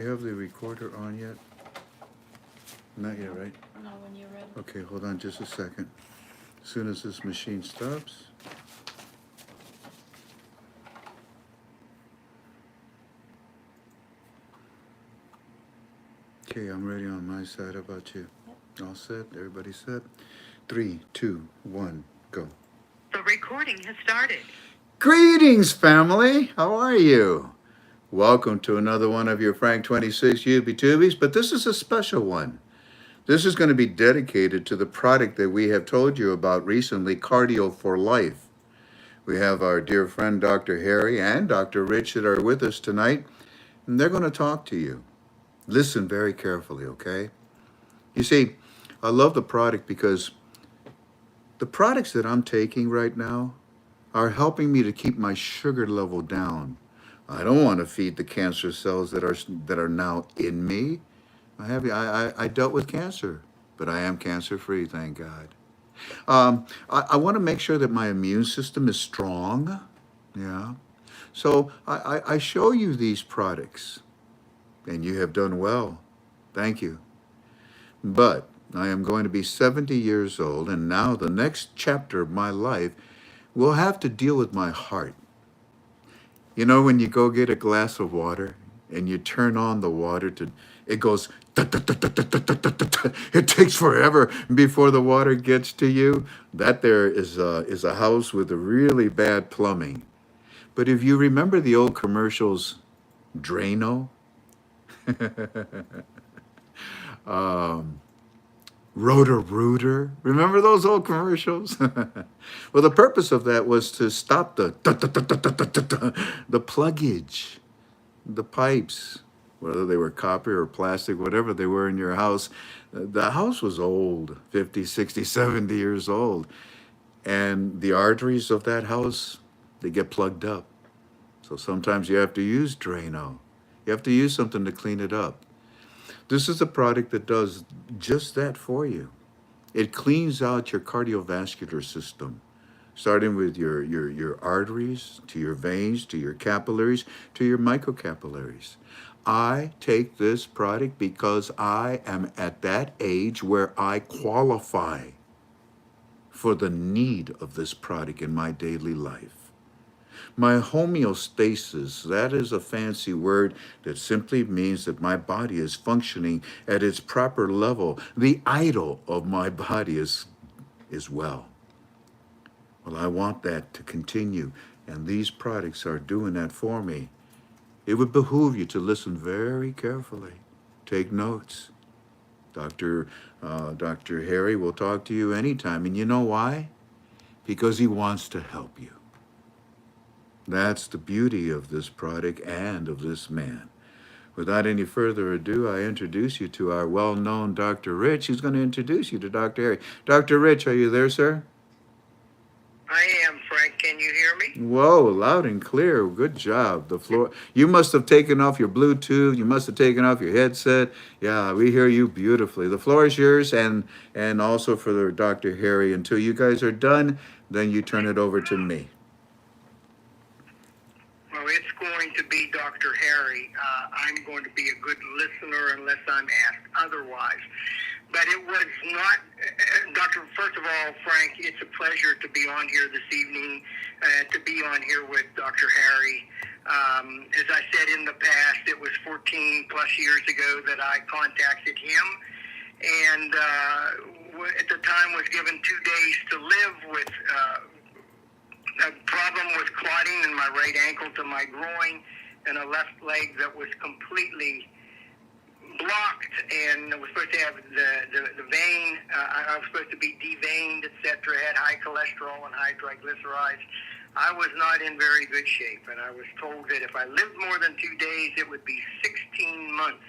You have the recorder on yet? Not yet, right? No, when you're ready. Okay, hold on just a second. As soon as this machine stops. Okay, I'm ready on my side. How about you? Yep. All set? Everybody set? 3, 2, 1, go. The recording has started. Greetings, family. How are you? Welcome to another one of your Frank26 UB-Tubies, but this is a special one. This is going to be dedicated to the product that we have told you about recently, Cardio for Life. We have our dear friend Dr. Harry and Dr. Rich that are with us tonight, and they're going to talk to you. Listen very carefully, okay? You see, I love the product because the products that I'm taking right now are helping me to keep my sugar level down. I don't want to feed the cancer cells that are now in me. I dealt with cancer, but I am cancer free, thank God. I want to make sure that my immune system is strong. Yeah. So I show you these products, and you have done well. Thank you. But I am going to be 70 years old, and now the next chapter of my life will have to deal with my heart. You know, when you go get a glass of water and you turn on the water to, it goes, it takes forever before the water gets to you. That there is a house with a really bad plumbing. But if you remember the old commercials, Drano, Rotor-Rooter, remember those old commercials? Well, the purpose of that was to stop the pluggage, the pipes, whether they were copper or plastic, whatever they were in your house. The house was old, 50, 60, 70 years old. And the arteries of that house, they get plugged up. So sometimes you have to use Drano. You have to use something to clean it up. This is a product that does just that for you. It cleans out your cardiovascular system, starting with your arteries, to your veins, to your capillaries, to your microcapillaries. I take this product because I am at that age where I qualify for the need of this product in my daily life. My homeostasis, that is a fancy word that simply means that my body is functioning at its proper level. The idol of my body is well. Well, I want that to continue, and these products are doing that for me. It would behoove you to listen very carefully. Take notes. Dr. Harry will talk to you anytime, and you know why? Because he wants to help you. That's the beauty of this product and of this man. Without any further ado, I introduce you to our well-known Dr. Rich. He's going to introduce you to Dr. Harry. Dr. Rich, are you there, sir? I am, Frank. Can you hear me? Whoa, loud and clear. Good job. The floor. You must have taken off your Bluetooth. You must have taken off your headset. Yeah, we hear you beautifully. The floor is yours, and also for Dr. Harry. Until you guys are done, then you turn it over to me. Well, it's going to be Dr. Harry. I'm going to be a good listener unless I'm asked otherwise. But it was not, first of all, Frank, it's a pleasure to be on here this evening, to be on here with Dr. Harry. As I said in the past, it was 14 plus years ago that I contacted him, and at the time was given 2 days to live with a problem with clotting in my right ankle to my groin, and a left leg that was completely blocked, and I was supposed to have the vein, I was supposed to be deveined, etc., had high cholesterol and high triglycerides. I was not in very good shape, and I was told that if I lived more than 2 days, it would be 16 months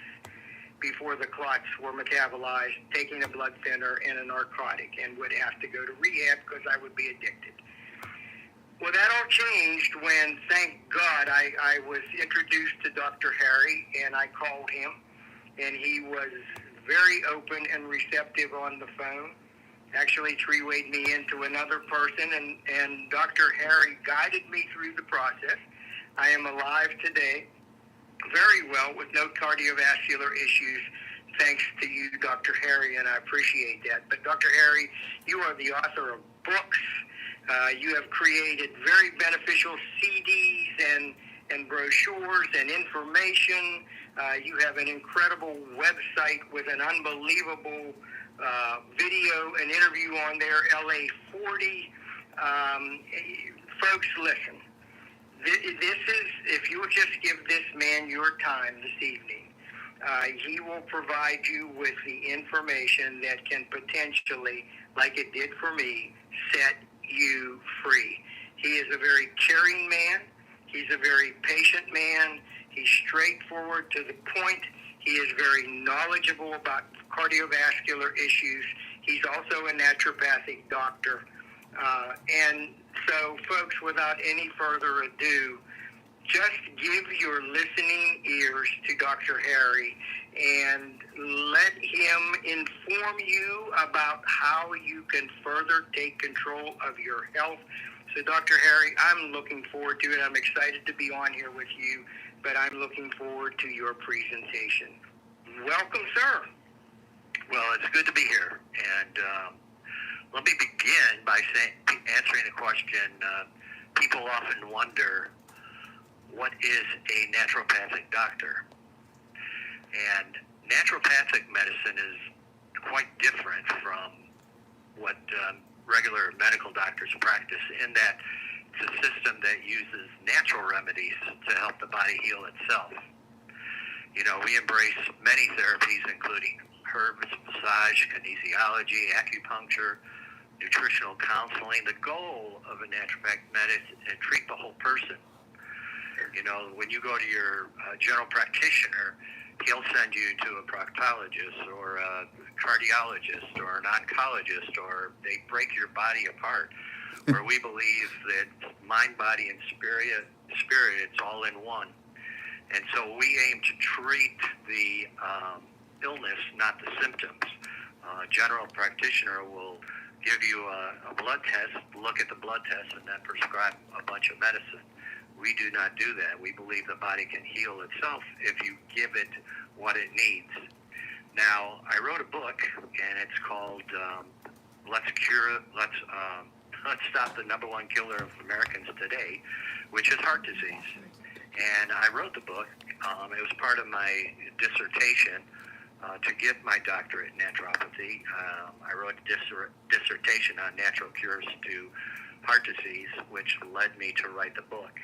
before the clots were metabolized, taking a blood thinner and a narcotic, and would have to go to rehab because I would be addicted. Well, that all changed when, thank God, I was introduced to Dr. Harry, and I called him, and he was very open and receptive on the phone. Actually three-wayed me into another person, and Dr. Harry guided me through the process. I am alive today, very well with no cardiovascular issues, thanks to you, Dr. Harry, and I appreciate that. But Dr. Harry, you are the author of books. You have created very beneficial CDs and brochures and information. You have an incredible website with an unbelievable video and interview on there, LA 40. Folks, listen. This is, if you would just give this man your time this evening, he will provide you with the information that can potentially, like it did for me, set you free. He is a very caring man. He's a very patient man. He's straightforward to the point. He is very knowledgeable about cardiovascular issues. He's also a naturopathic doctor. And so, folks, without any further ado, just give your listening ears to Dr. Harry and let him inform you about how you can further take control of your health. So, Dr. Harry, I'm looking forward to it. I'm excited to be on here with you, but I'm looking forward to your presentation. Welcome, sir. Well, it's good to be here. And let me begin by answering a question. People often wonder, what is a naturopathic doctor? And naturopathic medicine is quite different from what regular medical doctors practice, in that it's a system that uses natural remedies to help the body heal itself. You know, we embrace many therapies, including herbs, massage, kinesiology, acupuncture, nutritional counseling. The goal of a naturopathic medicine is to treat the whole person. You know, when you go to your general practitioner, he'll send you to a proctologist or a cardiologist or an oncologist, or they break your body apart. Where we believe that mind, body, and spirit, it's all in one. And so we aim to treat the illness, not the symptoms. A general practitioner will give you a blood test, look at the blood test, and then prescribe a bunch of medicine. We do not do that. We believe the body can heal itself if you give it what it needs. Now, I wrote a book, and it's called Let's Stop the Number One Killer of Americans Today, which is heart disease. And I wrote the book. It was part of my dissertation to get my doctorate in naturopathy. I wrote a dissertation on natural cures to heart disease, which led me to write the book.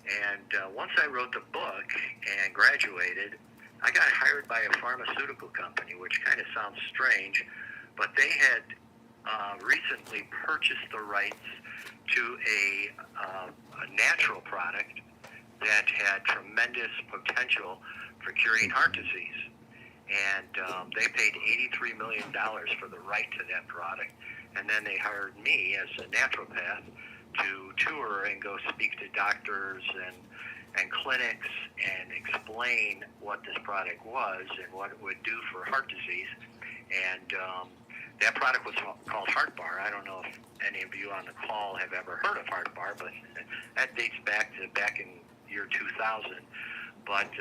And once I wrote the book and graduated, I got hired by a pharmaceutical company, which kind of sounds strange, but they had recently purchased the rights to a natural product that had tremendous potential for curing heart disease. And they paid $83 million for the right to that product. And then they hired me as a naturopath to tour and go speak to doctors and clinics and explain what this product was and what it would do for heart disease. And that product was called Heart Bar. I don't know if any of you on the call have ever heard of Heart Bar, but that dates back in year 2000. But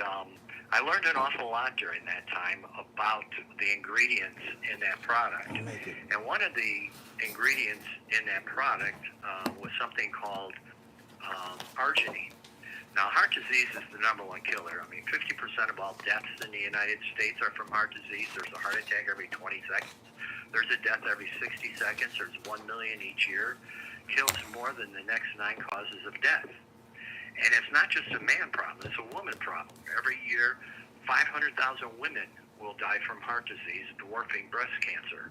I learned an awful lot during that time about the ingredients in that product. And one of the ingredients in that product was something called arginine. Now, heart disease is the number one killer. I mean, 50% of all deaths in the United States are from heart disease. There's a heart attack every 20 seconds. There's a death every 60 seconds. There's 1 million each year. Kills more than the next 9 causes of death. And it's not just a man problem, it's a woman problem. Every year, 500,000 women will die from heart disease, dwarfing breast cancer.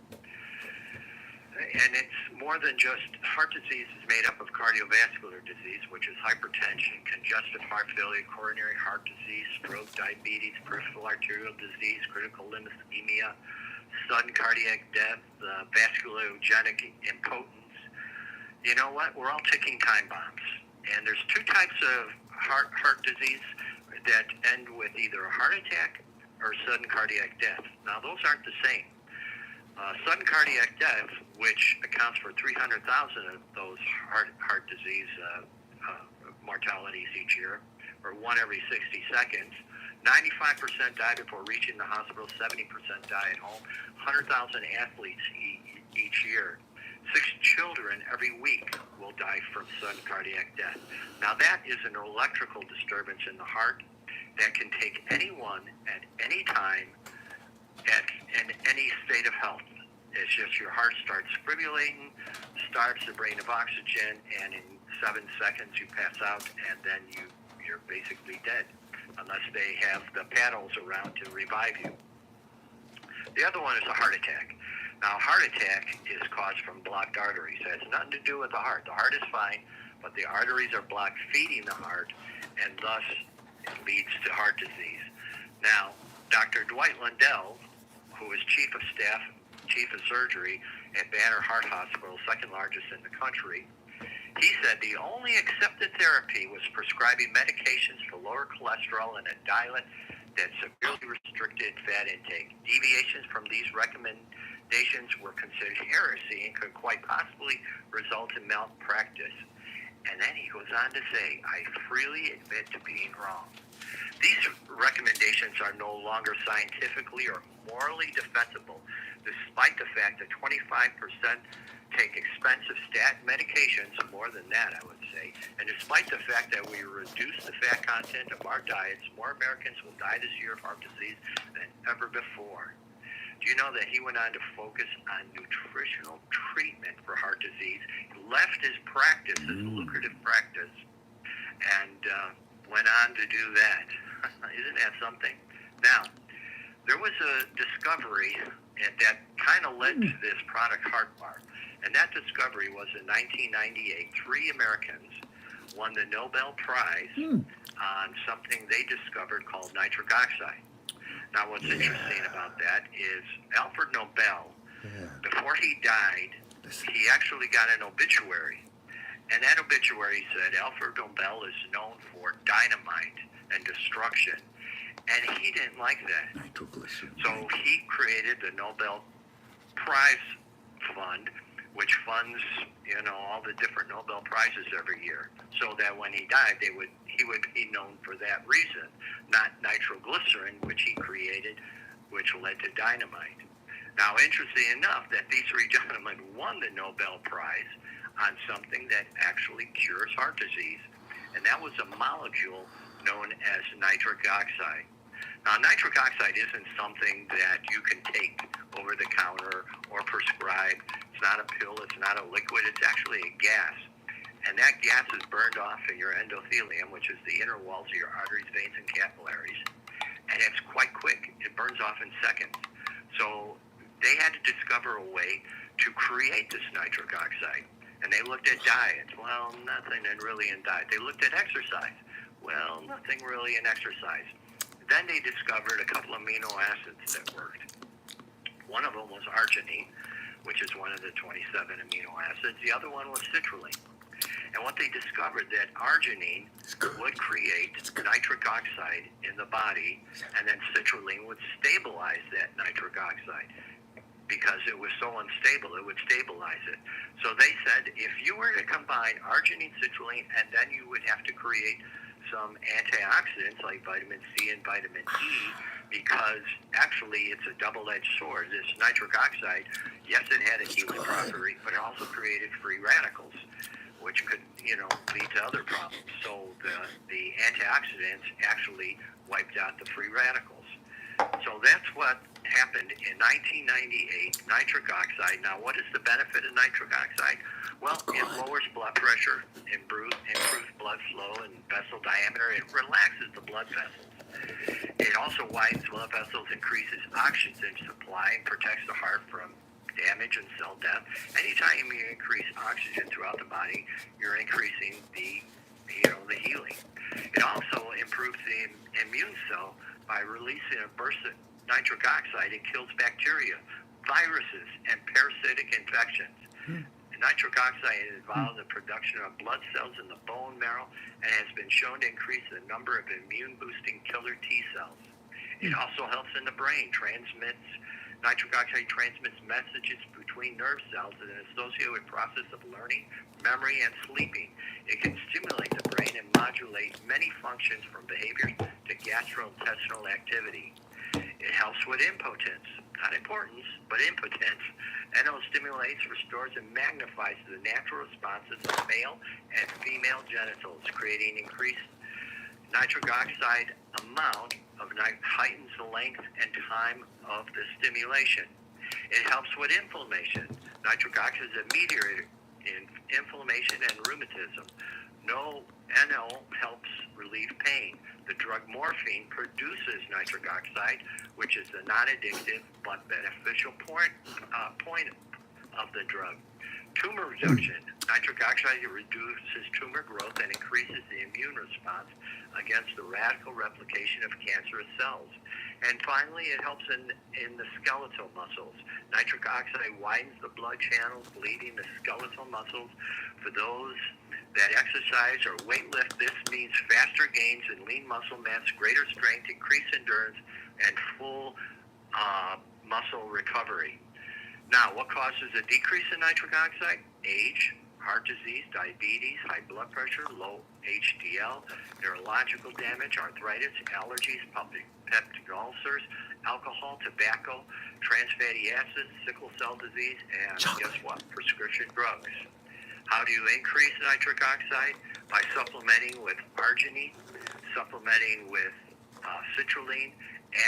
And it's more than just heart disease. Is made up of cardiovascular disease, which is hypertension, congestive heart failure, coronary heart disease, stroke, diabetes, peripheral arterial disease, critical limb ischemia, sudden cardiac death, vasculogenic impotence. You know what? We're all ticking time bombs. And there's 2 types of heart disease that end with either a heart attack or sudden cardiac death. Now, those aren't the same. Sudden cardiac death, which accounts for 300,000 of those heart disease mortalities each year, or 1 every 60 seconds, 95% die before reaching the hospital, 70% die at home, 100,000 athletes each year. 6 children every week will die from sudden cardiac death. Now that is an electrical disturbance in the heart that can take anyone at any time in any state of health. It's just your heart starts fibrillating, starves the brain of oxygen, and in 7 seconds you pass out, and then you're basically dead, unless they have the paddles around to revive you. The other one is a heart attack. Now, a heart attack is caused from blocked arteries. It has nothing to do with the heart. The heart is fine, but the arteries are blocked, feeding the heart, and thus it leads to heart disease. Now, Dr. Dwight Lundell, who is chief of staff, chief of surgery at Banner Heart Hospital, second largest in the country, he said the only accepted therapy was prescribing medications for lower cholesterol and a diet that severely restricted fat intake. Deviations from these recommendations were considered heresy and could quite possibly result in malpractice. And then he goes on to say, I freely admit to being wrong. These recommendations are no longer scientifically or morally defensible, despite the fact that 25% take expensive statin medications, more than that, I would say, and despite the fact that we reduce the fat content of our diets, more Americans will die this year of heart disease than ever before. Do you know that he went on to focus on nutritional treatment for heart disease? He left his practice, his lucrative practice, and went on to do that. Isn't that something? Now, there was a discovery that kind of led to this product, Heart Bar. And that discovery was in 1998. 3 Americans won the Nobel Prize on something they discovered called nitric oxide. Now, what's interesting about that is Alfred Nobel, before he died, he actually got an obituary. And that obituary said Alfred Nobel is known for dynamite and destruction. And he didn't like that. So he created the Nobel Prize Fund, which funds, all the different Nobel Prizes every year, so that when he died, he would be known for that reason, not nitroglycerin, which he created, which led to dynamite. Now, interesting enough that these 3 gentlemen won the Nobel Prize on something that actually cures heart disease, and that was a molecule known as nitric oxide. Now, nitric oxide isn't something that you can take over the counter or prescribe. It's not a pill. It's not a liquid. It's actually a gas. And that gas is burned off in your endothelium, which is the inner walls of your arteries, veins, and capillaries. And it's quite quick. It burns off in seconds. So they had to discover a way to create this nitric oxide. And they looked at diet. Well, nothing really in diet. They looked at exercise. Well, nothing really in exercise. Then they discovered a couple amino acids that worked. One of them was arginine, which is one of the 27 amino acids. The other one was citrulline. And what they discovered that arginine would create nitric oxide in the body, and then citrulline would stabilize that nitric oxide. Because it was so unstable, it would stabilize it. So they said if you were to combine arginine, citrulline, and then you would have to create some antioxidants like vitamin C and vitamin E, because actually it's a double-edged sword. This nitric oxide, yes, it had a healing property, but it also created free radicals, which could, lead to other problems. So the antioxidants actually wiped out the free radicals. So that's what happened in 1998, nitric oxide. Now, what is the benefit of nitric oxide? Well, it lowers blood pressure, improves blood flow and vessel diameter. It relaxes the blood vessels. It also widens blood vessels, increases oxygen supply, and protects the heart from damage and cell death. Anytime you increase oxygen throughout the body, you're increasing the healing. It also improves the immune cell by releasing a burst of nitric oxide. It kills bacteria, viruses, and parasitic infections. Nitric oxide is involved in the production of blood cells in the bone marrow and has been shown to increase the number of immune-boosting killer T cells. It also helps in the brain, transmits Nitric oxide transmits messages between nerve cells and is associated with process of learning, memory, and sleeping. It can stimulate the brain and modulate many functions from behaviors to gastrointestinal activity. It helps with impotence, not importance, but impotence. NO stimulates, restores, and magnifies the natural responses of male and female genitals, creating increased nitric oxide amount of heightens the length and time of the stimulation. It helps with inflammation. Nitric oxide is a mediator in inflammation and rheumatism. NO helps relieve pain. The drug morphine produces nitric oxide, which is the non-addictive but beneficial point of the drug. Tumor reduction. Nitric oxide reduces tumor growth and increases the immune response against the radical replication of cancerous cells. And finally, it helps in the skeletal muscles. Nitric oxide widens the blood channels, leading the skeletal muscles. For those that exercise or weightlift, this means faster gains in lean muscle mass, greater strength, increased endurance, and full muscle recovery. Now, what causes a decrease in nitric oxide? Age, heart disease, diabetes, high blood pressure, low HDL, neurological damage, arthritis, allergies, peptic ulcers, alcohol, tobacco, trans fatty acids, sickle cell disease, and guess what? Prescription drugs. How do you increase nitric oxide? By supplementing with arginine, supplementing with citrulline,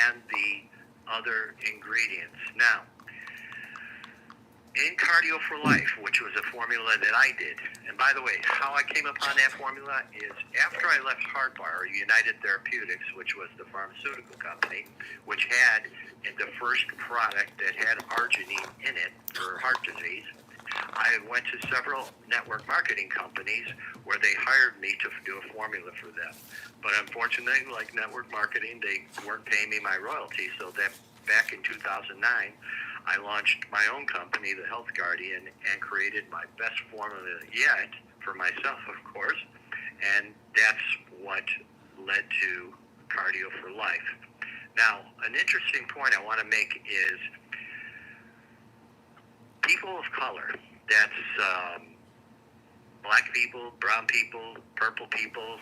and the other ingredients. Now, in Cardio for Life, which was a formula that I did, and by the way, how I came upon that formula is after I left HeartBar, United Therapeutics, which was the pharmaceutical company, which had the first product that had arginine in it for heart disease. I went to several network marketing companies where they hired me to do a formula for them. But unfortunately, like network marketing, they weren't paying me my royalties. So that back in 2009, I launched my own company, The Health Guardian, and created my best formula yet for myself, of course. And that's what led to Cardio for Life. Now, an interesting point I want to make is people of color, that's black people, brown people, purple people,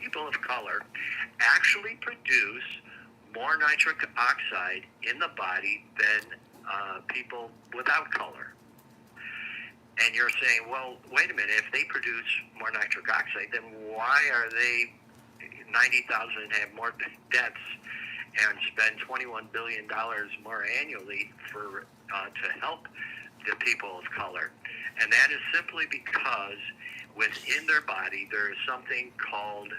people of color, actually produce more nitric oxide in the body than people without color. And you're saying, well, wait a minute, if they produce more nitric oxide, then why are they 90,000 have more deaths and spend $21 billion more annually for to help the people of color? And that is simply because within their body there is something called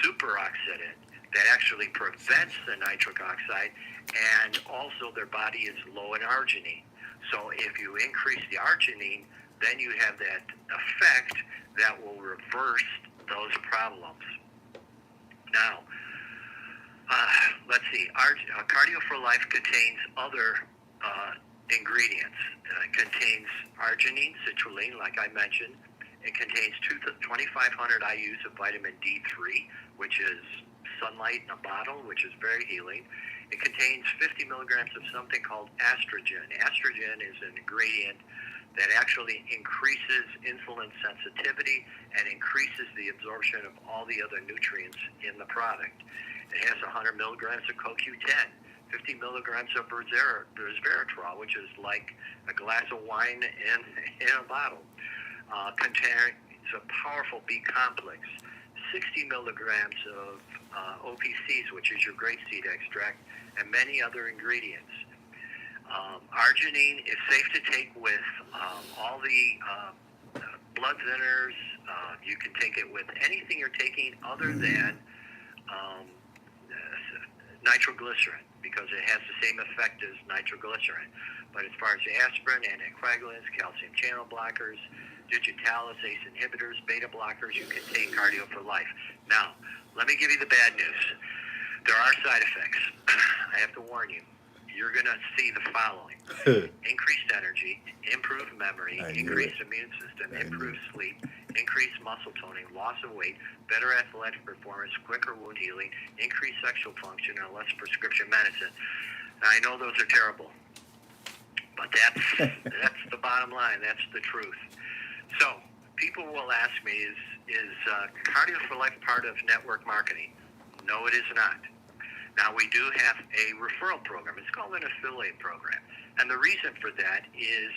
superoxidant that actually prevents the nitric oxide, and also their body is low in arginine. So if you increase the arginine, then you have that effect that will reverse those problems. Now, let's see. Cardio for Life contains other ingredients. It contains arginine, citrulline, like I mentioned. It contains 2,500 IUs of vitamin D3, which is sunlight in a bottle, which is very healing. It contains 50 milligrams of something called estrogen. Estrogen is an ingredient that actually increases insulin sensitivity and increases the absorption of all the other nutrients in the product. It has 100 milligrams of CoQ10, 50 milligrams of resveratrol, which is like a glass of wine in a bottle. Contains a powerful B complex, 60 milligrams of OPCs, which is your grapeseed extract, and many other ingredients. Arginine is safe to take with all the blood thinners. You can take it with anything you're taking other than nitroglycerin, because it has the same effect as nitroglycerin. But as far as aspirin, anticoagulants, calcium channel blockers, digitalis, ACE inhibitors, beta blockers, you can take Cardio for Life. Now, let me give you the bad news. There are side effects. I have to warn you. You're going to see the following. Increased energy, improved memory, increased immune system, improved sleep, increased muscle toning, loss of weight, better athletic performance, quicker wound healing, increased sexual function, and less prescription medicine. I know those are terrible, but that's the bottom line. That's the truth. So people will ask me, is Cardio for Life part of network marketing? No, it is not. Now, we do have a referral program. It's called an affiliate program. And the reason for that is,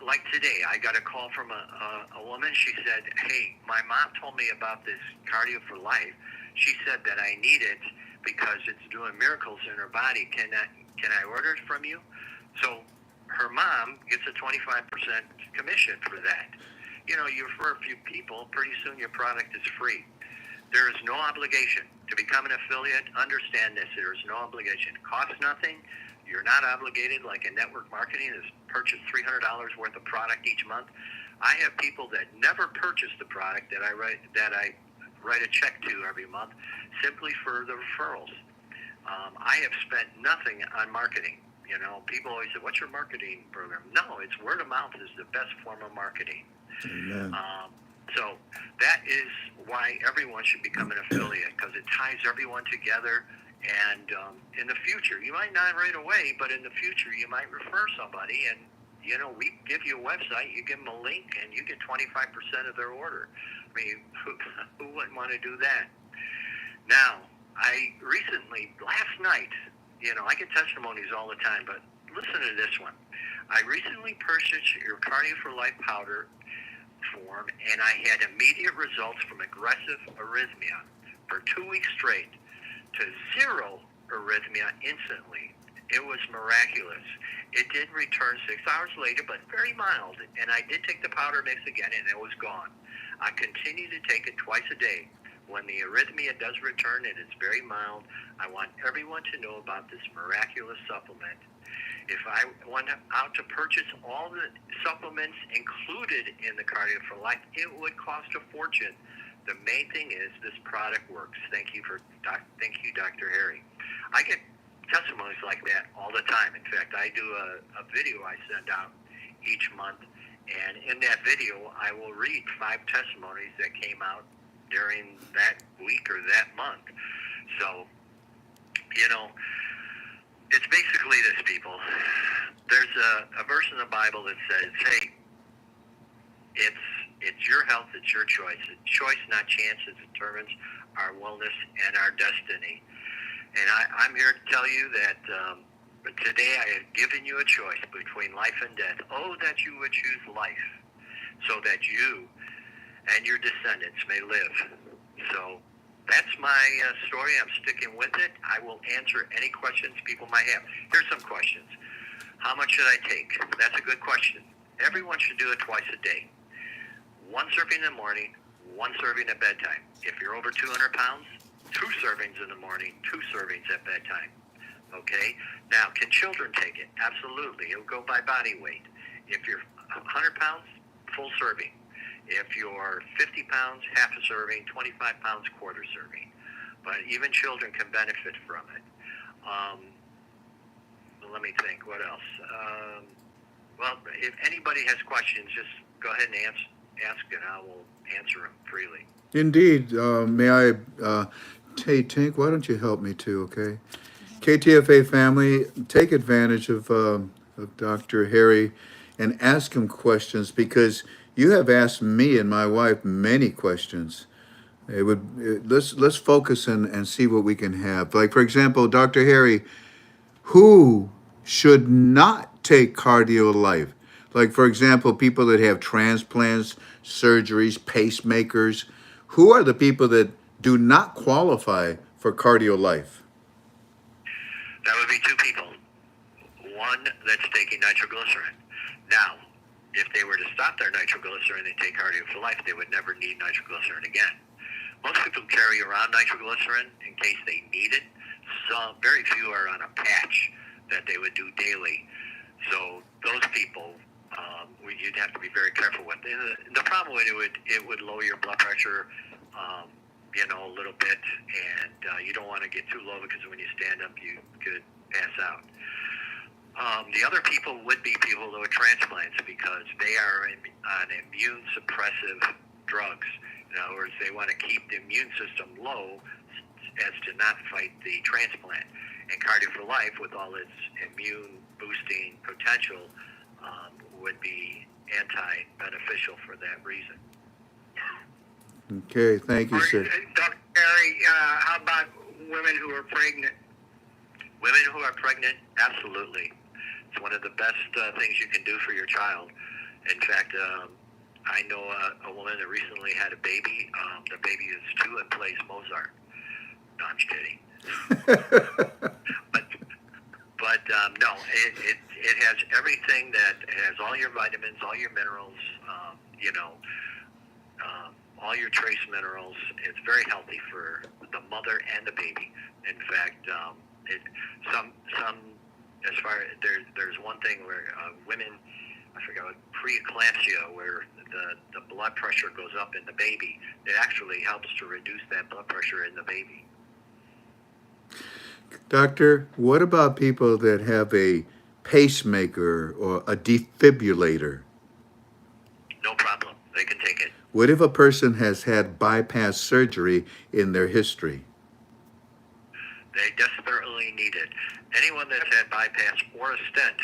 like today, I got a call from a woman. She said, hey, my mom told me about this Cardio for Life. She said that I need it because it's doing miracles in her body. Can I order it from you? So her mom gets a 25% commission for that. You know, you refer a few people, pretty soon your product is free. There is no obligation to become an affiliate. Understand this. There is no obligation. It costs nothing. You're not obligated like in network marketing is purchase $300 worth of product each month. I have people that never purchase the product that I write a check to every month simply for the referrals. I have spent nothing on marketing. You know, people always say, what's your marketing program? No, it's word of mouth is the best form of marketing. Amen. So that is why everyone should become an affiliate, because it ties everyone together. And in the future, you might not right away, but in the future, you might refer somebody, and you know, we give you a website, you give them a link, and you get 25% of their order. I mean, who wouldn't want to do that? Now, I recently, last night, you know, I get testimonies all the time, but listen to this one. I recently purchased your Cardio for Life powder form, and I had immediate results from aggressive arrhythmia for 2 weeks straight to zero arrhythmia instantly. It was miraculous. It did return 6 hours later, but very mild, and I did take the powder mix again, and it was gone. I continue to take it twice a day. When the arrhythmia does return, it is very mild. I want everyone to know about this miraculous supplement. If I went out to purchase all the supplements included in the Cardio for Life, it would cost a fortune. The main thing is this product works. Thank you, Dr. Harry. I get testimonies like that all the time. In fact, I do a video I send out each month, and in that video, I will read 5 testimonies that came out during that week or that month. So, you know, it's basically this, people. There's a verse in the Bible that says, hey, it's your health, it's your choice. It's choice, not chance, that determines our wellness and our destiny. And I'm here to tell you that today I have given you a choice between life and death. Oh, that you would choose life so that you and your descendants may live. So that's my story. I'm sticking with it. I will answer any questions people might have. Here's some questions. How much should I take? That's a good question. Everyone should do it twice a day. 1 serving in the morning, 1 serving at bedtime. If you're over 200 pounds, 2 servings in the morning, 2 servings at bedtime. Okay? Now, can children take it? Absolutely. It'll go by body weight. If you're 100 pounds, full serving. If you're 50 pounds, half a serving, 25 pounds, quarter serving. But even children can benefit from it. Let me think. What else? Well, if anybody has questions, just go ahead and ask and I will answer them freely. Indeed. May I, hey, Tink, why don't you help me too, okay? KTFA family, take advantage of Dr. Harry and ask him questions, because you have asked me and my wife many questions. Let's focus and see what we can have. Like, for example, Dr. Harry, who should not take Cardio Life? Like, for example, people that have transplants, surgeries, pacemakers. Who are the people that do not qualify for Cardio Life? That would be 2 people. One that's taking nitroglycerin. Now, if they were to stop their nitroglycerin and take Cardio for Life, they would never need nitroglycerin again. Most people carry around nitroglycerin in case they need it. Some, very few are on a patch that they would do daily. So those people, you'd have to be very careful with. The problem with it would lower your blood pressure, you know, a little bit, and you don't want to get too low, because when you stand up, you could pass out. The other people would be people who are transplants, because they are on immune suppressive drugs. In other words, they want to keep the immune system low as to not fight the transplant. And Cardio for Life, with all its immune boosting potential, would be anti-beneficial for that reason. Okay, thank you, sir. Dr. Harry, how about women who are pregnant? Women who are pregnant, absolutely. It's one of the best things you can do for your child. In fact, I know a woman that recently had a baby. The baby is 2 and plays Mozart. No, I'm just kidding. But no, it has everything that has all your vitamins, all your minerals, all your trace minerals. It's very healthy for the mother and the baby. In fact, as far as there's one thing where women, I forgot what, preeclampsia, where the blood pressure goes up in the baby. It actually helps to reduce that blood pressure in the baby. Doctor, what about people that have a pacemaker or a defibrillator? No problem. They can take it. What if a person has had bypass surgery in their history? They desperately need it. Anyone that's had bypass or a stent,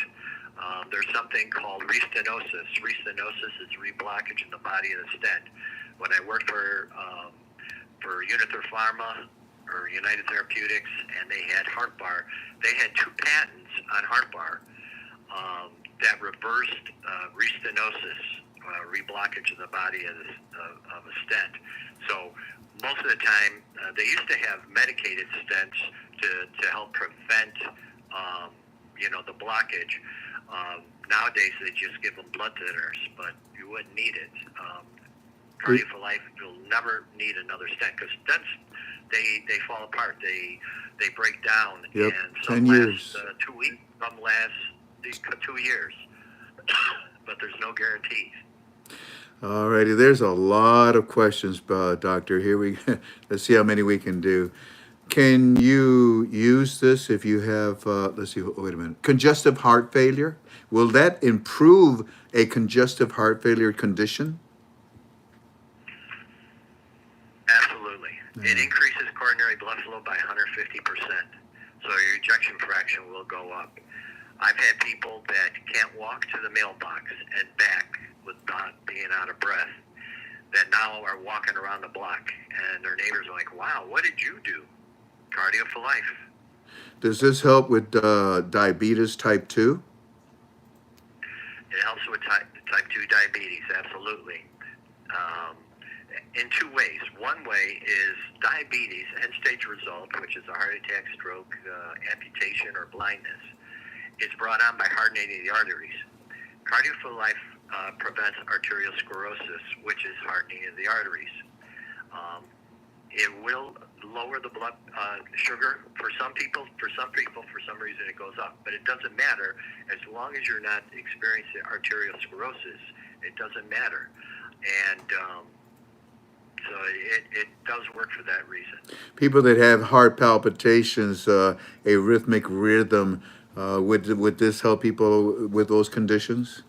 there's something called restenosis. Restenosis is reblockage in the body of the stent. When I worked for Unither Pharma or United Therapeutics, and they had HeartBar, they had 2 patents on HeartBar that reversed restenosis, reblockage in the body of a stent. So most of the time, they used to have medicated stents to help prevent, the blockage. Nowadays, they just give them blood thinners, but you wouldn't need it. Cardio for Life, you'll never need another stent, because stents, they fall apart. They break down. Yep, And 10 some years. last 2 weeks, some last 2 years. But there's no guarantees. All righty, there's a lot of questions, Doctor. Let's see how many we can do. Can you use this if you have, let's see, wait a minute, congestive heart failure? Will that improve a congestive heart failure condition? Absolutely. It increases coronary blood flow by 150%. So your ejection fraction will go up. I've had people that can't walk to the mailbox and back with being out of breath that now are walking around the block, and their neighbors are like, wow, what did you do? Cardio for Life. Does this help with diabetes type 2? It helps with type 2 diabetes, absolutely. In 2 ways. One way is diabetes, end-stage result, which is a heart attack, stroke, amputation, or blindness. It's brought on by hardening of the arteries. Cardio for Life prevents arteriosclerosis, which is hardening of the arteries. It will lower the blood sugar for some people. For some reason, it goes up. But it doesn't matter. As long as you're not experiencing arteriosclerosis, it doesn't matter. And so it does work for that reason. People that have heart palpitations, a rhythmic rhythm, would this help people with those conditions?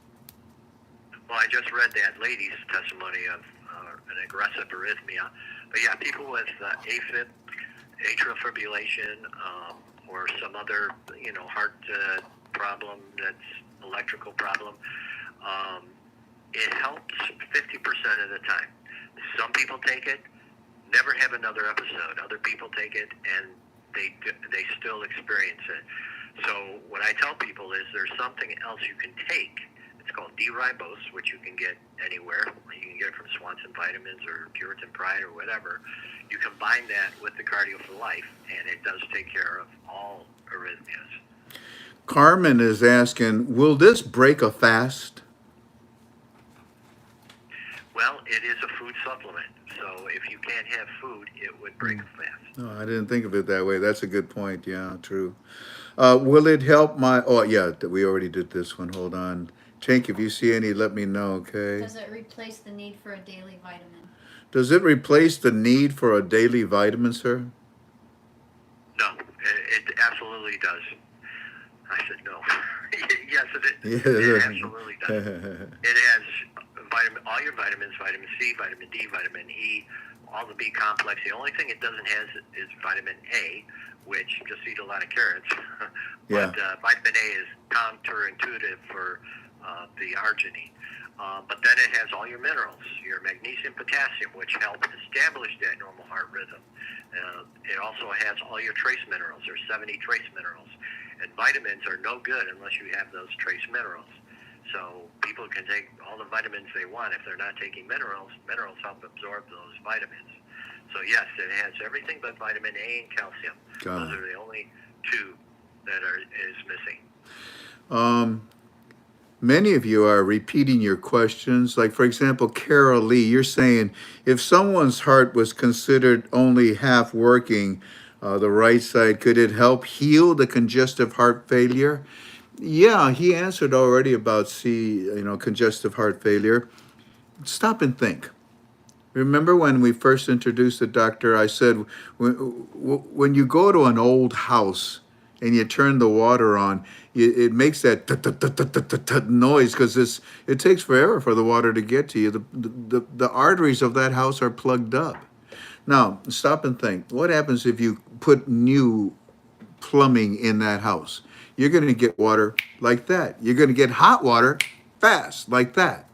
Well, I just read that lady's testimony of an aggressive arrhythmia. But yeah, people with AFib, atrial fibrillation, or some other, heart problem that's electrical problem, it helps 50% of the time. Some people take it, never have another episode. Other people take it, and they still experience it. So what I tell people is there's something else you can take. It's called D-ribose, which you can get anywhere. You can get it from Swanson Vitamins or Puritan Pride or whatever. You combine that with the Cardio for Life, and it does take care of all arrhythmias. Carmen is asking, will this break a fast? Well, it is a food supplement, so if you can't have food, it would break a fast. No, I didn't think of it that way. That's a good point. Yeah, true. Will it help we already did this one. Hold on. Chink, if you see any, let me know, okay? Does it replace the need for a daily vitamin? Does it replace the need for a daily vitamin, sir? No, it absolutely does. I said no. Yes, it absolutely does. It has all your vitamins, vitamin C, vitamin D, vitamin E, all the B complex. The only thing it doesn't have is vitamin A, which just eat a lot of carrots. Yeah. But vitamin A is counterintuitive for the arginine. But then it has all your minerals, your magnesium, potassium, which help establish that normal heart rhythm. It also has all your trace minerals. There's 70 trace minerals. And vitamins are no good unless you have those trace minerals. So people can take all the vitamins they want. If they're not taking minerals, minerals help absorb those vitamins. So yes, it has everything but vitamin A and calcium. Those are the only two that is missing. Many of you are repeating your questions. Like, for example, Carol Lee, you're saying if someone's heart was considered only half working, the right side, could it help heal the congestive heart failure? Yeah, he answered already about congestive heart failure. Stop and think. Remember when we first introduced the doctor, I said, when you go to an old house and you turn the water on, it makes that noise because it takes forever for the water to get to you. The arteries of that house are plugged up. Now, stop and think. What happens if you put new plumbing in that house? You're going to get water like that. You're going to get hot water fast like that.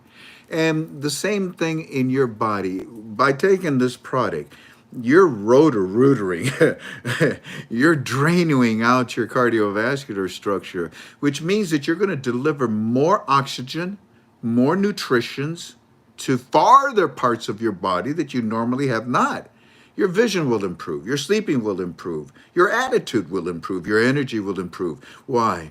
And the same thing in your body. By taking this product, you're rotor-rooting. You're draining out your cardiovascular structure, which means that you're going to deliver more oxygen, more nutritions to farther parts of your body that you normally have not. Your vision will improve. Your sleeping will improve. Your attitude will improve. Your energy will improve. Why?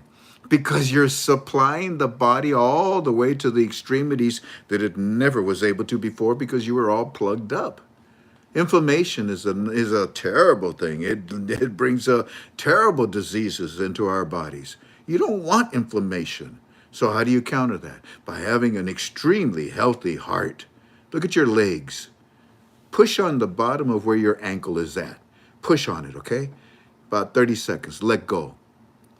Because you're supplying the body all the way to the extremities that it never was able to before because you were all plugged up. Inflammation is a terrible thing. It brings terrible diseases into our bodies. You don't want inflammation. So how do you counter that? By having an extremely healthy heart. Look at your legs. Push on the bottom of where your ankle is at. Push on it, okay? About 30 seconds. Let go.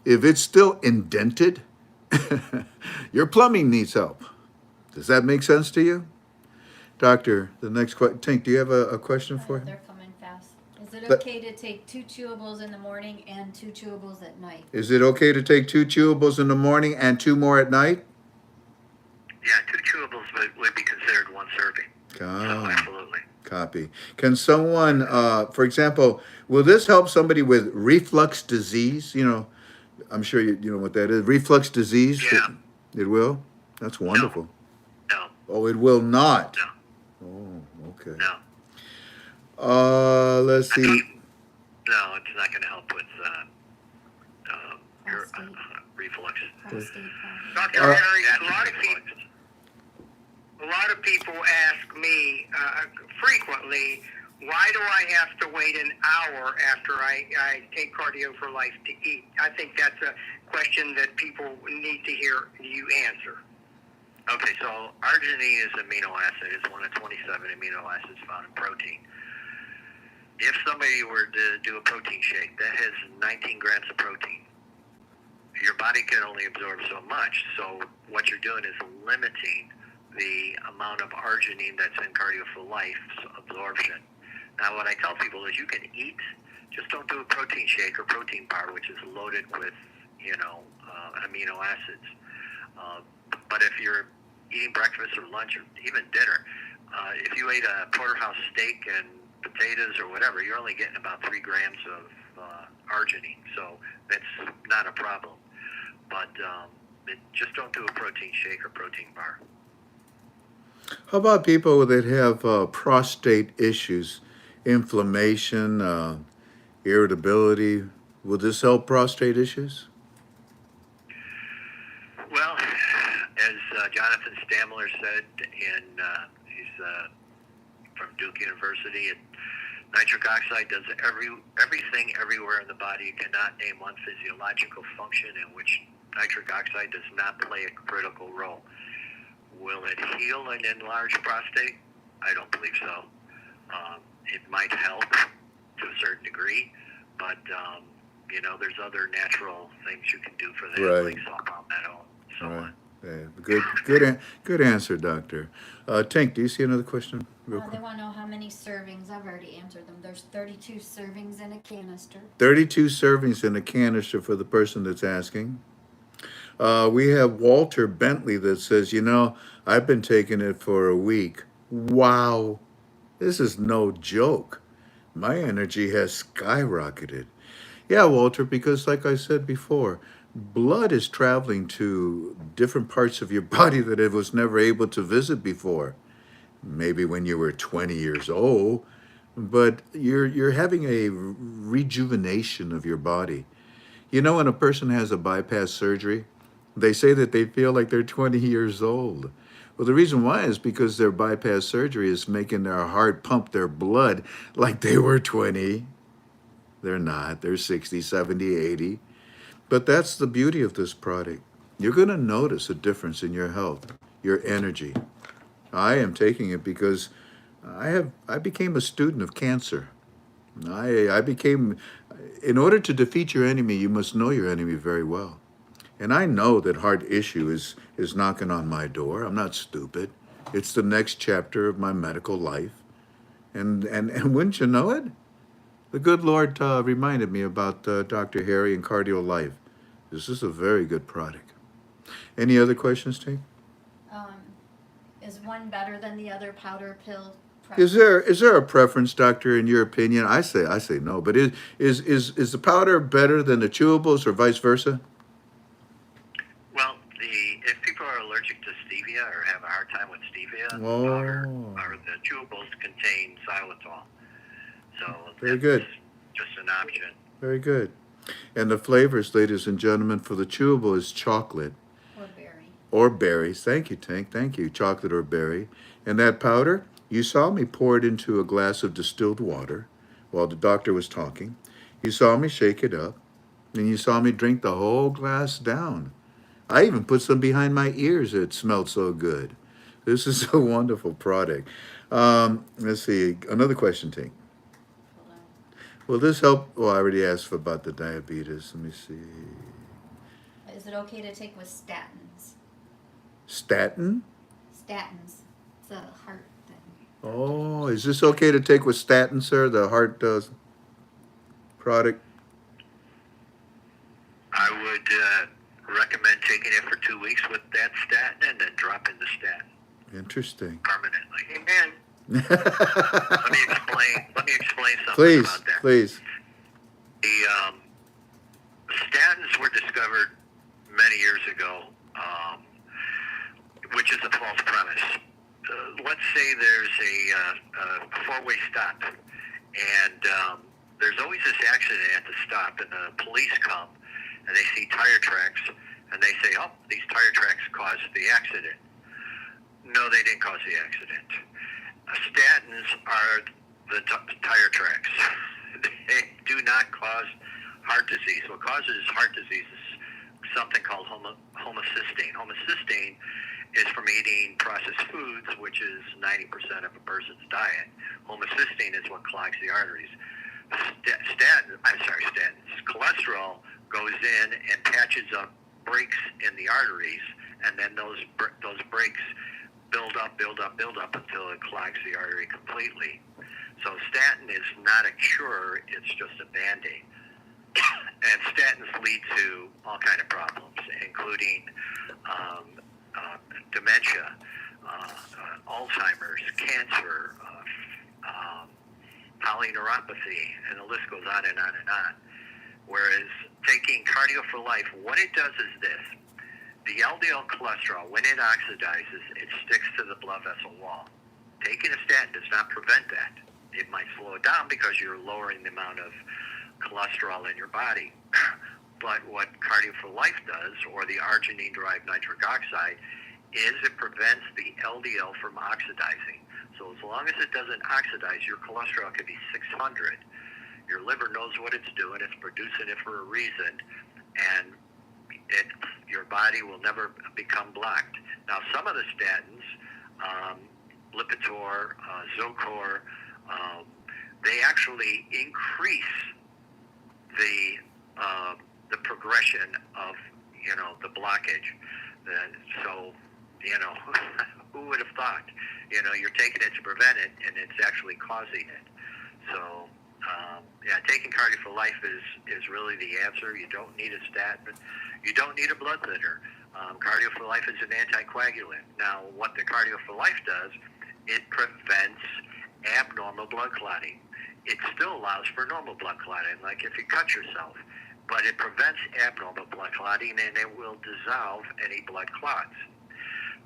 If it's still indented, your plumbing needs help. Does that make sense to you? Doctor, the next question. Tank, do you have a question for him? They're coming fast. Is it But- okay to take 2 chewables in the morning and 2 chewables at night? Is it okay to take 2 chewables in the morning and 2 more at night? Yeah, 2 chewables would be considered 1 serving. So absolutely. Copy. Can someone, for example, will this help somebody with reflux disease? I'm sure you know what that is. Reflux disease? Yeah. It will? That's wonderful. No, Oh, it will not? no, Oh, okay. no. Let's see. No, it's not going to help with your Prostate. reflux. Prostate problem. Dr. Uh, Harry, Reflux. a lot of people ask me frequently, why do I have to wait an hour after I take Cardio for Life to eat? I think that's a question that people need to hear you answer. Okay, so arginine is an amino acid. It's one of 27 amino acids found in protein. If somebody were to do a protein shake, that has 19 grams of protein. Your body can only absorb so much, so what you're doing is limiting the amount of arginine that's in Cardio for Life's absorption. Now, what I tell people is you can eat, just don't do a protein shake or protein bar, which is loaded with, amino acids. But if you're eating breakfast or lunch or even dinner, if you ate a porterhouse steak and potatoes or whatever, you're only getting about 3 grams of arginine. So that's not a problem. But just don't do a protein shake or protein bar. How about people that have prostate issues, inflammation, irritability? Will this help prostate issues? Well, as Jonathan Stamler said, he's from Duke University, nitric oxide does everything everywhere in the body. You cannot name one physiological function in which nitric oxide does not play a critical role. Will it heal an enlarged prostate? I don't believe so. It might help to a certain degree, but there's other natural things you can do for that, Right. like saw palmetto, so on. Good answer, Doctor. Tank, do you see another question? Real They quick. want to know how many servings. I've already answered them. There's 32 servings in a canister. 32 servings in a canister for the person that's asking. We have Walter Bentley that says, I've been taking it for a week. Wow, this is no joke. My energy has skyrocketed. Yeah, Walter, because like I said before, blood is traveling to different parts of your body that it was never able to visit before. Maybe when you were 20 years old, but you're having a rejuvenation of your body. When a person has a bypass surgery, they say that they feel like they're 20 years old. Well, the reason why is because their bypass surgery is making their heart pump their blood like they were 20. They're not. They're 60, 70, 80. But that's the beauty of this product. You're going to notice a difference in your health, your energy. I am taking it because I became a student of cancer. I became in order to defeat your enemy, you must know your enemy very well. And I know that heart issue is knocking on my door. I'm not stupid. It's the next chapter of my medical life. And wouldn't you know it? The good Lord reminded me about Dr. Harry and Cardio Life. This is a very good product. Any other questions, Tank? Um, is one better than the other, powder, pill? Is there a preference, Doctor, in your opinion? I say no. But is the powder better than the chewables or vice versa? Well, if people are allergic to stevia or have a hard time with stevia, the powder Oh, or the chewables contain xylitol. So very that's good. just an option. Very good. And the flavors, ladies and gentlemen, for the chewable is chocolate Or berry? or berries. Thank you, Tank. Thank you. Chocolate or berry. And that powder, you saw me pour it into a glass of distilled water while the doctor was talking. You saw me shake it up, and you saw me drink the whole glass down. I even put some behind my ears. It smelled so good. This is a wonderful product. Let's see. Another question, Tank. Hold on. Will this help? Well, I already asked about the diabetes. Let me see. Is it okay to take with statins? Statin? Statins. It's a heart thing. Oh, is this okay to take with statin, sir? The heart product? I would recommend taking it for 2 weeks with that statin and then dropping the statin Interesting. permanently. Amen. Let me explain something Please, about that. please. The statins were discovered many years ago, which is a false premise. Let's say there's a four-way stop, and there's always this accident at the stop, and the police come, and they see tire tracks, and they say, oh, these tire tracks caused the accident. No, they didn't cause the accident. Statins are the tire tracks. They do not cause heart disease. What causes heart disease is something called homocysteine. Homocysteine is from eating processed foods, which is 90% of a person's diet. Homocysteine is what clogs the arteries. Statins. Cholesterol goes in and patches up breaks in the arteries, and then those breaks build up until it clogs the artery completely. So statin is not a cure, it's just a Band-Aid. And statins lead to all kind of problems, including dementia, Alzheimer's, cancer, polyneuropathy, and the list goes on and on and on. Whereas taking Cardio for Life, what it does is this. The LDL cholesterol, when it oxidizes, it sticks to the blood vessel wall. Taking a statin does not prevent that. It might slow it down because you're lowering the amount of cholesterol in your body. But what Cardio for Life does, or the arginine-derived nitric oxide, is it prevents the LDL from oxidizing. So as long as it doesn't oxidize, your cholesterol could be 600. Your liver knows what it's doing. It's producing it for a reason. And your body will never become blocked. Now, some of the statins, Lipitor, Zocor, they actually increase the progression of the blockage. So, you know, who would have thought? You know, you're taking it to prevent it, and it's actually causing it. So, yeah, taking Cardio for Life is really the answer. You don't need a statin. You don't need a blood thinner. Cardio for Life is an anticoagulant. Now, what the Cardio for Life does, it prevents abnormal blood clotting. It still allows for normal blood clotting, like if you cut yourself, but it prevents abnormal blood clotting, and it will dissolve any blood clots.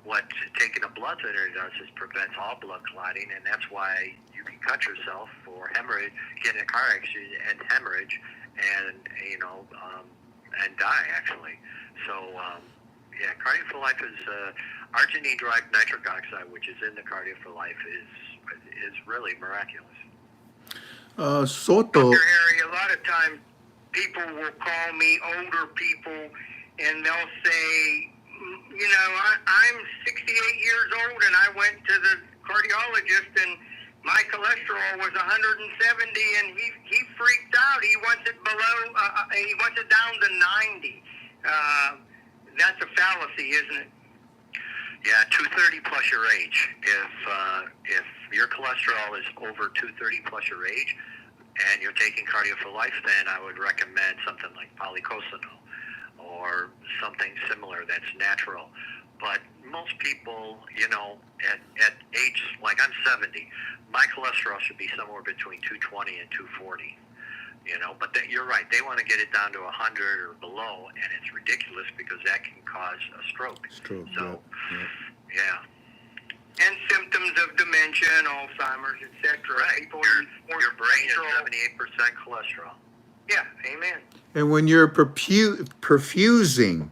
What taking a blood thinner does is prevents all blood clotting, and that's why you can cut yourself or hemorrhage, get in a car accident and hemorrhage, and and die actually. So yeah, Cardio for Life is arginine-derived nitric oxide, which is in the Cardio for Life, is really miraculous. Soto. Dr. Harry, a lot of times people will call me, older people, and they'll say, you know, I'm 68 years old and I went to the cardiologist and my cholesterol was 170 and he freaked out. He wants it below, he wants it down to 90. That's a fallacy, isn't it? Yeah, 230 plus your age. If your cholesterol is over 230 plus your age, and you're taking Cardio for Life, then I would recommend something like polycosanol or something similar that's natural. But most people, you know, at age, like I'm 70, my cholesterol should be somewhere between 220 and 240. You know, but you're right. They want to get it down to 100 or below, and it's ridiculous because that can cause a stroke. So, yeah. And symptoms of dementia and Alzheimer's, etc. Right. Your brain is 78% cholesterol. Yeah, amen. And when you're perfusing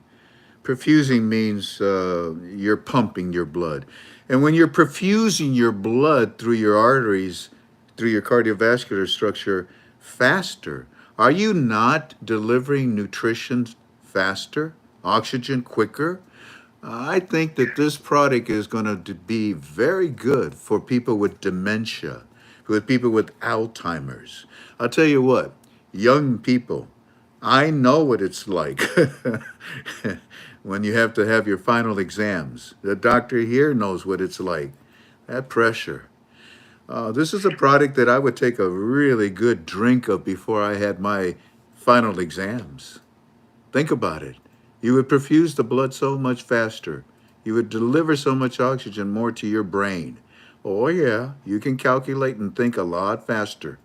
means you're pumping your blood. And when you're perfusing your blood through your arteries, through your cardiovascular structure faster, are you not delivering nutrition faster, oxygen quicker? I think that this product is going to be very good for people with dementia, with people with Alzheimer's. I'll tell you what, young people, I know what it's like when you have to have your final exams. The doctor here knows what it's like, that pressure. This is a product that I would take a really good drink of before I had my final exams. Think about it. You would perfuse the blood so much faster. You would deliver so much oxygen more to your brain. Oh yeah, you can calculate and think a lot faster.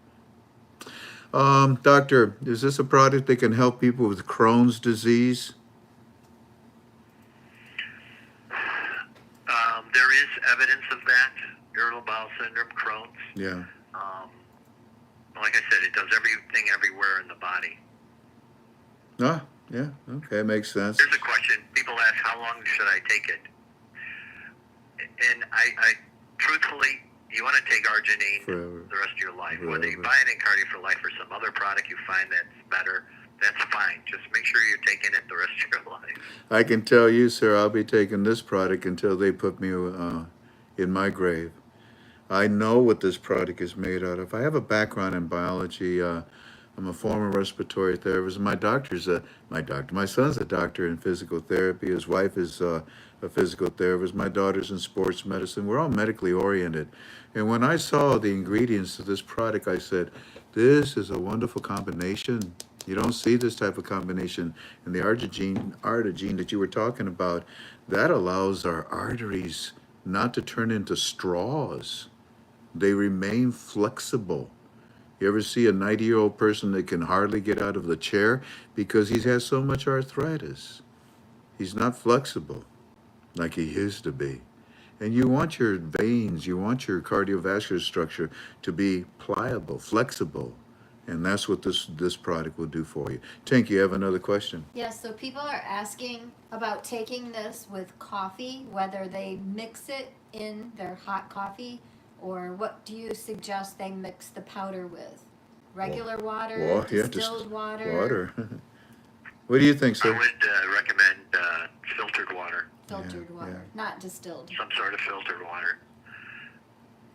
Doctor, is this a product that can help people with Crohn's disease? There is evidence of that, irritable bowel syndrome, Crohn's. Yeah. Like I said, it does everything everywhere in the body. Ah, yeah, okay, makes sense. Here's a question. People ask, how long should I take it? And I truthfully, you want to take arginine Forever. the rest of your life. Forever. Whether you buy it in Cardio for Life or some other product you find that's better, that's fine. Just make sure you're taking it the rest of your life. I can tell you, sir, I'll be taking this product until they put me in my grave. I know what this product is made out of. I have a background in biology. I'm a former respiratory therapist. My son's a doctor in physical therapy. His wife is a physical therapist. My daughter's in sports medicine. We're all medically oriented. And when I saw the ingredients of this product, I said, this is a wonderful combination. You don't see this type of combination. And the arginine that you were talking about, that allows our arteries not to turn into straws. They remain flexible. You ever see a 90-year-old person that can hardly get out of the chair because he has so much arthritis? He's not flexible like he used to be. And you want your veins, you want your cardiovascular structure to be pliable, flexible. And that's what this product will do for you. Tank, you have another question? Yes, so people are asking about taking this with coffee, whether they mix it in their hot coffee, or what do you suggest they mix the powder with? Regular water, distilled water? What do you think, I sir? would recommend filtered water, Filtered water, not distilled. some sort of filtered water.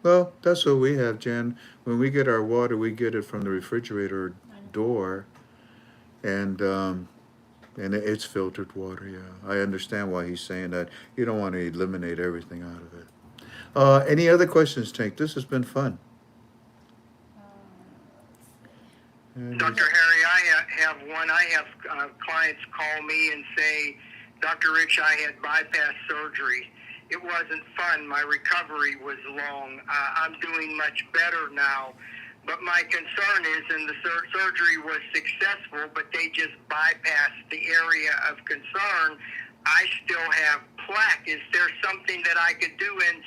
Well, that's what we have, Jen. When we get our water, we get it from the refrigerator door. And And it's filtered water, yeah. I understand why he's saying that. You don't want to eliminate everything out of it. Any other questions, Tank? This has been fun. And Dr. Harry, I have one. I have clients call me and say, Dr. Rich, I had bypass surgery. It wasn't fun. My recovery was long. I'm doing much better now. But my concern is, and the surgery was successful, but they just bypassed the area of concern. I still have plaque. Is there something that I could do, and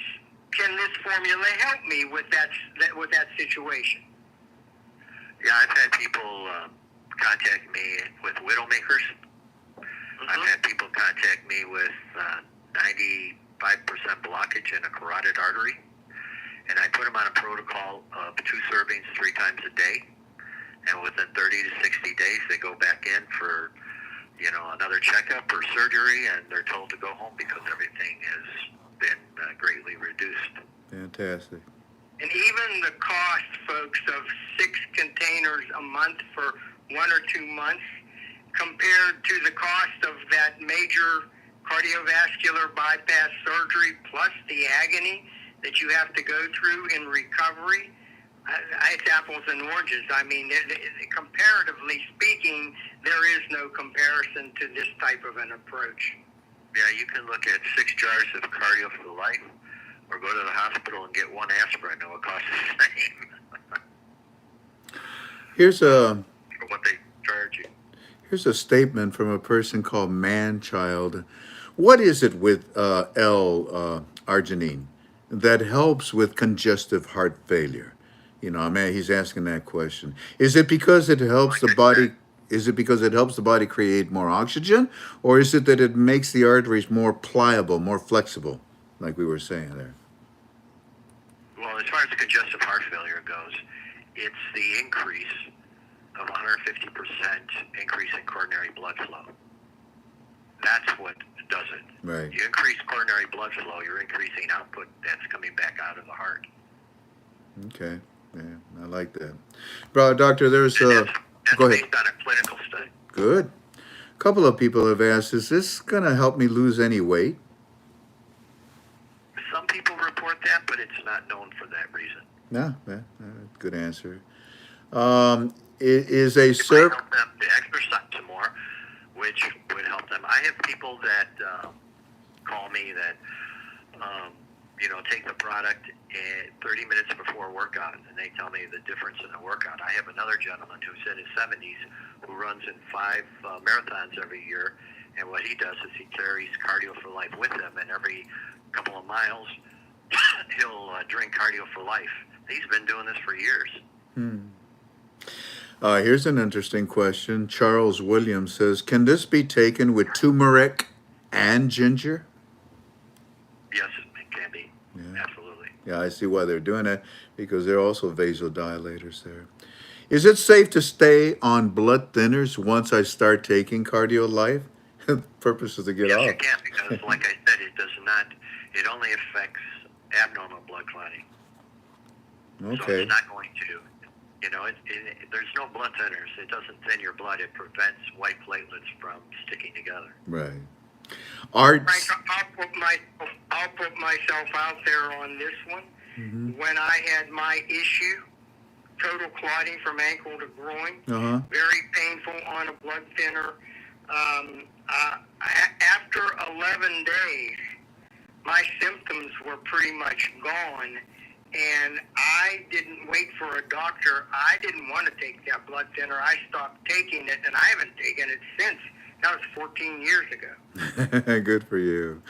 can this formula help me with that situation? Yeah, I've had people contact me with widowmakers. I've had people contact me with 95% blockage in a carotid artery, and I put them on a protocol of 2 servings 3 times a day, and within 30 to 60 days they go back in for another checkup or surgery, and they're told to go home because everything has been greatly reduced. fantastic. And even the cost, folks, of 6 containers a month for 1 or 2 months compared to the cost of that major cardiovascular bypass surgery plus the agony that you have to go through in recovery, it's apples and oranges. I mean, comparatively speaking, there is no comparison to this type of an approach. Yeah, you can look at 6 jars of Cardio for Life, or go to the hospital and get 1 aspirin, and it will cost the same. Here's a For what they charge you. Here's a statement from a person called Manchild. What is it with L-arginine that helps with congestive heart failure? He's asking that question. Is it because it helps the body? Is it because it helps the body create more oxygen, or is it that it makes the arteries more pliable, more flexible, like we were saying there? Well, as far as congestive heart failure goes, it's the increase of 150% increase in coronary blood flow. That's what does it. Right. You increase coronary blood flow, you're increasing output that's coming back out of the heart. Okay. Yeah, I like that. Bro, doctor, there's That's go ahead. based on a clinical study. Good. A couple of people have asked, is this going to help me lose any weight? Some people report that, but it's not known for that reason. No, good answer. Is a It might serve? help them to exercise some more, which would help them. I have people that call me that, take the product 30 minutes before a workout, and they tell me the difference in the workout. I have another gentleman who's in his 70s who runs in 5 marathons every year, and what he does is he carries Cardio for Life with him, and every couple of miles he'll drink Cardio for Life. He's been doing this for years. Here's an interesting question. Charles Williams says, can this be taken with turmeric and ginger? Yes, it can be. Yeah. Absolutely. Yeah, I see why they're doing that, because they're also vasodilators there. Is it safe to stay on blood thinners once I start taking Cardio Life? Purpose is to get Yes, off. you can, because like I said, it only affects abnormal blood clotting. So Okay. it's not going to, there's no blood thinners. It doesn't thin your blood. It prevents white platelets from sticking together. Right. Art. Frank, I'll put myself out there on this one. Mm-hmm. When I had my issue, total clotting from ankle to groin, Uh-huh. very painful on a blood thinner. After 11 days, my symptoms were pretty much gone, and I didn't wait for a doctor. I didn't want to take that blood thinner. I stopped taking it, and I haven't taken it since. That was 14 years ago. Good for you.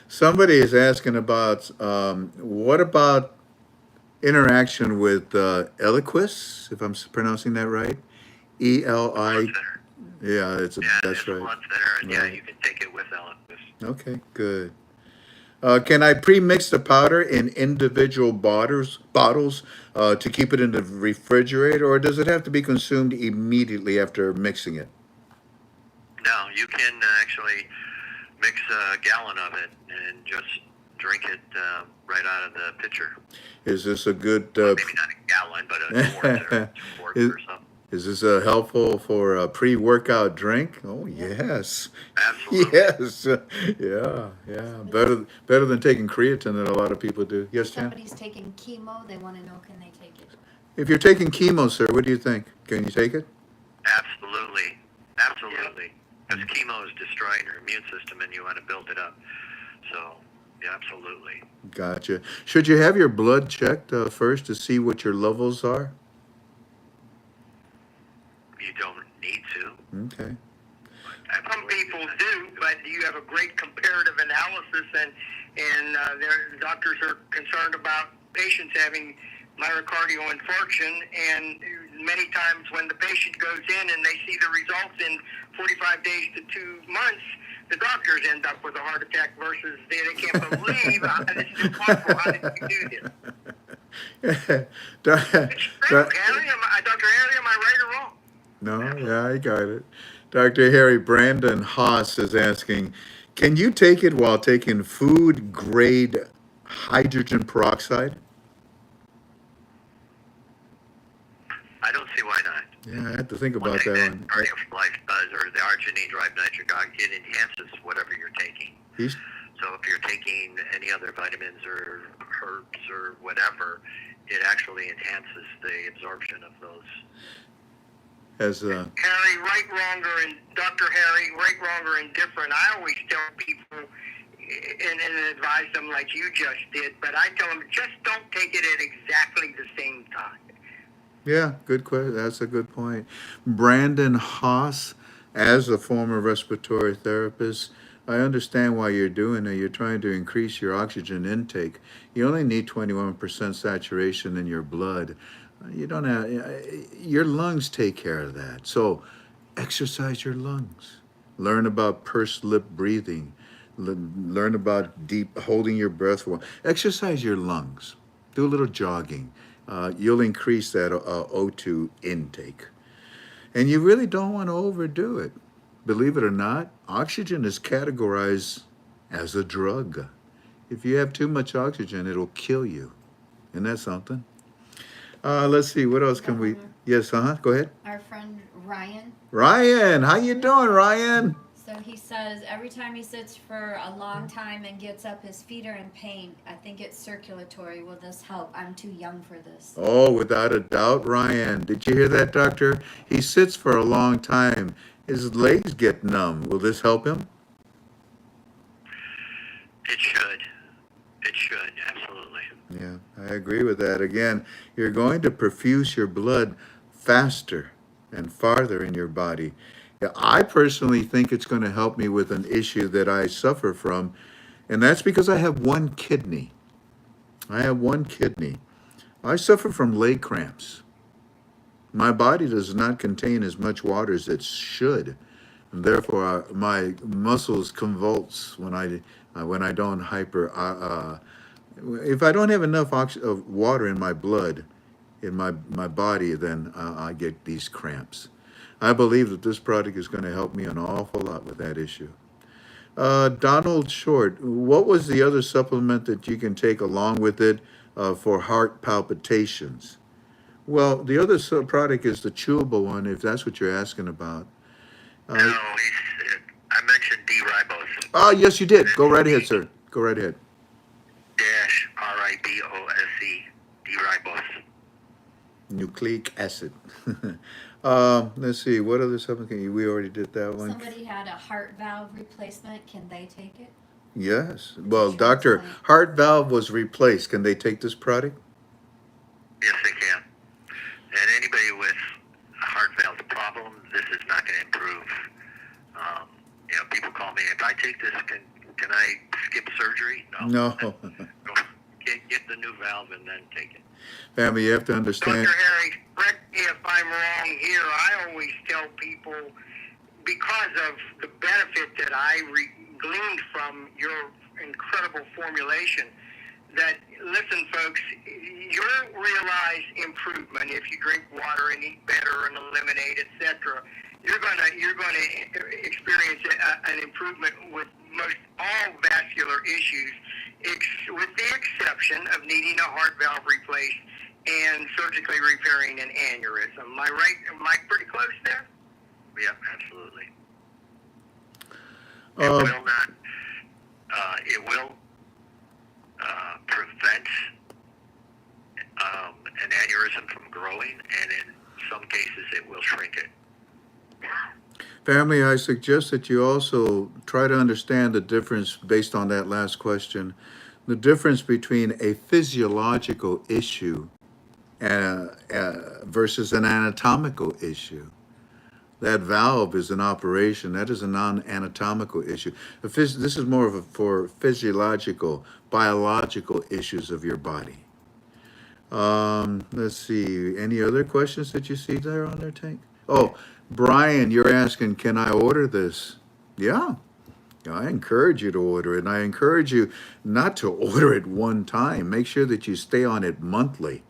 Somebody is asking about what about interaction with Eliquis, if I'm pronouncing that right? Blood E-L-I. thinner. Yeah, Yeah, that's it's a right. blood thinner, and yeah, Right. you can take it with Eliquis. Okay, good. Can I pre-mix the powder in individual bottles to keep it in the refrigerator, or does it have to be consumed immediately after mixing it? No, you can actually mix a gallon of it and just drink it right out of the pitcher. Is this a good? Maybe not a gallon, but a quart or 2 quarts is, or something. Is this helpful for a pre-workout drink? Oh, yes. Absolutely. Yes. Yeah, yeah. Better than taking creatine that a lot of people do. Yes, If Jan? somebody's taking chemo, they want to know, can they take it? If you're taking chemo, sir, what do you think? Can you take it? Absolutely. Absolutely. Because chemo is destroying your immune system and you want to build it up. So, yeah, absolutely. Gotcha. Should you have your blood checked first to see what your levels are? You don't need to. Okay. Some people do, but you have a great comparative analysis, and their doctors are concerned about patients having myocardial infarction, and many times when the patient goes in and they see the results in 45 days to 2 months, the doctors end up with a heart attack versus they can't believe this is impossible. How did you do this? It's true, Harry. Dr. Harry, am I right or wrong? No, yeah, I got it. Dr. Harry, Brandon Haas is asking, can you take it while taking food grade hydrogen peroxide? I don't see why not. Yeah, I had to think One about thing that that one. Cardiolife does, or the arginine drive nitric oxide, it enhances whatever you're taking. He's So if you're taking any other vitamins or herbs or whatever, it actually enhances the absorption of those. as Harry, right, wrong, or Dr. Harry, right, wrong, or indifferent. I always tell people and advise them like you just did, but I tell them just don't take it at exactly the same time. yeah, good question. That's a good point. Brandon Haas, as a former respiratory therapist, I understand why you're doing it. You're trying to increase your oxygen intake. You only need 21% saturation in your blood. You don't have, your lungs take care of that. So exercise your lungs. Learn about pursed lip breathing. Learn about deep holding your breath. Exercise your lungs. Do a little jogging. You'll increase that O2 intake. And you really don't want to overdo it. Believe it or not, oxygen is categorized as a drug. If you have too much oxygen, it'll kill you. Isn't that something? Let's see, what else can we? Yes, go ahead. Our friend Ryan. Ryan, how you doing, Ryan? So he says every time he sits for a long time and gets up, his feet are in pain. I think it's circulatory. Will this help? I'm too young for this. Oh, without a doubt, Ryan. Did you hear that, doctor? He sits for a long time. His legs get numb. Will this help him? It should. It should, absolutely. Yeah, I agree with that. Again, you're going to perfuse your blood faster and farther in your body. Yeah, I personally think it's going to help me with an issue that I suffer from, and that's because I have one kidney. I have one kidney. I suffer from leg cramps. My body does not contain as much water as it should, and therefore my muscles convulse when I don't if I don't have enough water in my blood, in my body, then I get these cramps. I believe that this product is going to help me an awful lot with that issue. Donald Short, what was the other supplement that you can take along with it for heart palpitations? Well, the other product is the chewable one, if that's what you're asking about. No, I mentioned D-ribose. Oh, yes, you did. Go right ahead, sir. Go right ahead. Dash RIBOSE, D-ribose. Nucleic acid. Let's see, what other supplement? We already did that one. Somebody had a heart valve replacement. Can they take it? Yes. Well, Dr. Heart valve was replaced. Can they take this product? Yes, they can. And anybody with a heart valve problem, this is not going to improve. People call me, if I take this, can I skip surgery? No. Go get the new valve and then take it. Family, you have to understand. Dr. Harry, correct me if I'm wrong here. I always tell people, because of the benefit that I gleaned from your incredible formulation, that, listen, folks, you'll realize improvement if you drink water and eat better and eliminate, etc. You're gonna experience an improvement with most all vascular issues, with the exception of needing a heart valve replaced and surgically repairing an aneurysm. Am I right? Am I pretty close there? Yeah, absolutely. Uh, It will not. It will prevent an aneurysm from growing, and in some cases, it will shrink it. Family, I suggest that you also try to understand the difference based on that last question, the difference between a physiological issue versus an anatomical issue. That valve is an operation. That is a non-anatomical issue. This is more of a for physiological, biological issues of your body. Let's see. Any other questions that you see there on their tank? Oh, Brian, you're asking, can I order this? Yeah. I encourage you to order it, and I encourage you not to order it one time. Make sure that you stay on it monthly.